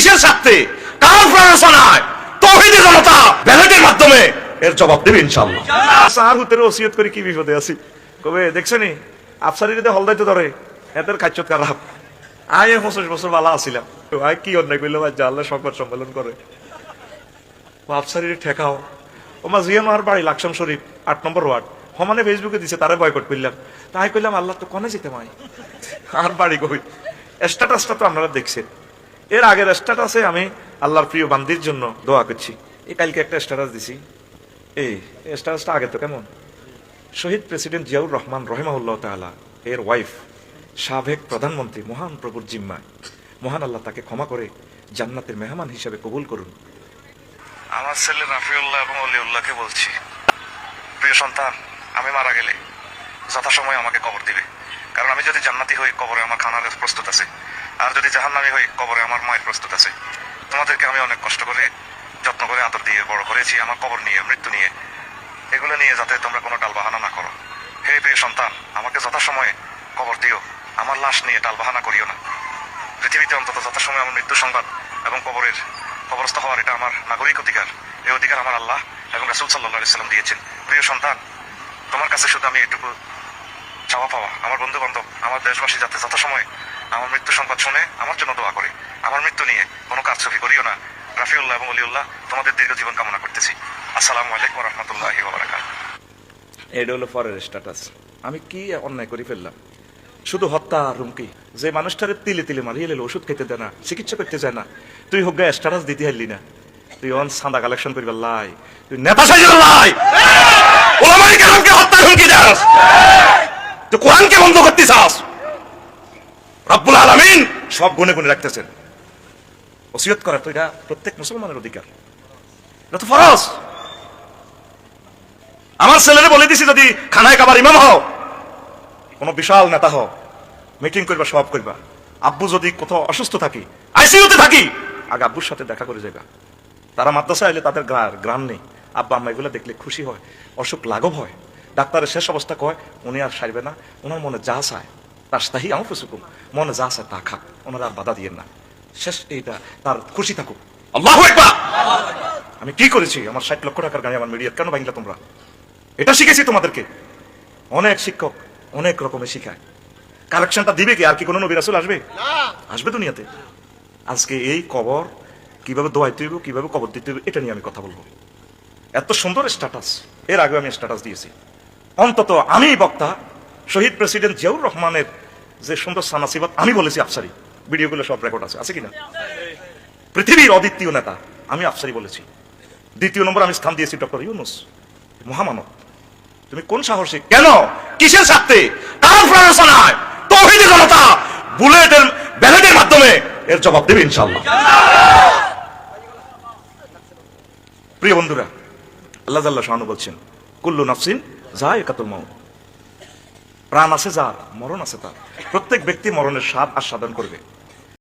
কিসের স্বার্থে, কার প্ররোচনায়, তৌহিদের জনতা ব্যালটের মাধ্যমে এর জবাব দেবে ইনশাআল্লাহ। স্যার হুতের ওসিয়ত করে কি বিপদে আছি, কবে দেখছেনি আফসারিতে হলদাইতে ধরে এদের কাচ্চত খারাপ। আয় 25 বছর বালা আসিলাম, আয় কি অন্যায় করলো ভাই, জানলে সংবাদ সম্মেলন করে আফসারির ঠেকাও। ওমা জিয়ান আর বাড়ি লাকসাম শরীফ 8 নম্বর ওয়ার্ড, সমানে ফেসবুকে দিছে, তারা বয়কট করলাম। তাই কইলাম আল্লাহ তো কনে যেতে মাই আর বাড়ি কই। স্ট্যাটাসটা তো আপনারা দেখছেন, এর আগের স্ট্যাটাসে আমি আল্লাহর প্রিয় বান্দির জন্য দোয়া করছি। এই কালকে একটা স্ট্যাটাস দিছি, এই স্ট্যাটাসটা আগে তো কেমন, শহীদ প্রেসিডেন্ট জিয়াউর রহমান রহিমাহুল্লাহ তাআলা এর ওয়াইফ, সাবেক প্রধানমন্ত্রী, মহান প্রভুর জিম্মায়, মহান আল্লাহ তাকে ক্ষমা করে জান্নাতের মেহমান হিসেবে কবুল করুন। আমার ছেলে রাফিউল্লাহ এবং অলিউল্লাহকে বলছি, প্রিয় সন্তান, আমি মারা গেলে যথাসময়ে আমাকে কবর দিবে, কারণ আমি যদি জান্নাতি হই কবরে আমার খানার প্রস্তুত আছে, আর যদি জাহান্নামী হই কবরে আমার মায়ের প্রস্তুত আছে। তোমাদেরকে আমি অনেক কষ্ট করে যত্ন করে আদর দিয়ে বড় করেছি, আমার কবর নিয়ে, মৃত্যু নিয়ে, এগুলো নিয়ে যাতে তোমরা কোনো টালবাহানা না করো। হে প্রিয় সন্তান, আমাকে যথাসময়ে কবর দিও, আমার লাশ নিয়ে টালবাহানা করিও না। পৃথিবীতে অন্তত যথাসময়ে আমার মৃত্যু সংবাদ এবং কবরস্থ হওয়ার এটা আমার নাগরিক অধিকার। এই অধিকার আমার আল্লাহ এবং রাসূল সাল্লাল্লাহু আলাইহি ওয়াসাল্লাম দিয়েছেন। প্রিয় সন্তান, তোমার কাছে শুধু আমি এটুকু চাওয়া পাওয়া, আমার বন্ধু বান্ধব, আমার দেশবাসী যাতে যথাসময়ে আমার মৃত্যু সংবাদ শুনে আমার জন্য দোয়া করে। আমার মৃত্যু নিয়ে কোনো কারচুপি করিও না। রাফিউল্লাহ এবং অলিউল্লাহ, তোমাদের দীর্ঘ জীবন কামনা করতেছি। আসসালামু আলাইকুম ওয়া রাহমাতুল্লাহি ওয়া বারাকাতুহু। এটা হলো পরের স্ট্যাটাস। আমি কি অন্যায় করে ফেললাম, শুধু হত্যা আর হুমকি। যে মানুষটারে তিলে তিলে মারিয়ে এলো, ওষুধ খেতে দেয় না, চিকিৎসা করতে যায় না, তুই হোক গায়ে স্ট্যাটাস দিতে হারলি না, তুই অন সাদা কালেকশন করবার লাই, তুই নেতা সাজার লাই, ওলামায়ে কেরামকে হত্যার হুমকি দাস, তুই কোরআনকে বন্ধ করতে চাস। রব্বুল আলামিন সব গুণে গুণে রাখতেছেন। ওসিয়ত করা তো এটা প্রত্যেক মুসলমানের অধিকার, এটা তো ফরজ। আমার ছেলেরে বলে দিছি, যদি খানায় কাবার ইমাম হও, কোন বিশাল নেতা হও, মিটিং করবা, সব করবা, আব্বু যদি কোথাও অসুস্থ থাকি, আইসিইউতে থাকি, আগে আব্বুর সাথে দেখা করে যাবা। তারা মাদ্রাসা এলে তাদের গ্রাম নেই, আব্বা আম্মা এগুলো দেখলে খুশি হয়, অসুখ লাঘব হয়। ডাক্তারের শেষ অবস্থা কয় উনি আর সারবে না, ওনার মনে যা চায় তার তাহি আমার ফুসুকুম, মনে যা চায় তা খাক, ওনারা আর বাধা দিয়েন না, শেষ এইটা তার খুশি থাকুক। আল্লাহু আকবার। আমি কি করেছি, আমার 60 লক্ষ টাকার গাড়ি আমার মিডিয়া কেন ভাঙলা তোমরা? এটা শিখেছি তোমাদেরকে। অনেক শিক্ষক অনেক রকমের শিখায়, কালেকশনটা দিবে কি? আর কি কোনো নবী রাসূল আসবে? আসবে দুনিয়াতে। আজকে এই কবর কিভাবে দোয়াইতে হইব, কিভাবে কবর দিতে হইব, এটা নিয়ে আমি কথা বলবো। এত সুন্দর স্ট্যাটাস, এর আগে আমি স্ট্যাটাস দিয়েছি। অন্তত আমি বক্তা, শহীদ প্রেসিডেন্ট জিয়াউর রহমানের যে সুন্দর সানাসিবাত আমি বলেছি আফসারি, ভিডিওগুলো সব রেকর্ড আছে কিনা? পৃথিবীর অদ্বিতীয় নেতা আমি আফসারি বলেছি। দ্বিতীয় নম্বর আমি স্থান দিয়েছি ডক্টর ইউনূস, মহামানব। তুমি কোন সাহসে, কেন, কিসের স্বার্থে, কার প্ররোচনায়, তৌহিদের জনতা ব্যালটের মাধ্যমে এর জবাব দেবে ইনশাআল্লাহ। প্রিয় বন্ধুরা, আল্লাহ জাল্লা শাআনু বলছেন, কুল্লু নাফসিন যায়কাতুল মাউত, প্রাণ আছে যার, মরণ আছে তার। প্রত্যেক ব্যক্তি মরণের স্বাদ আস্বাদন করবে।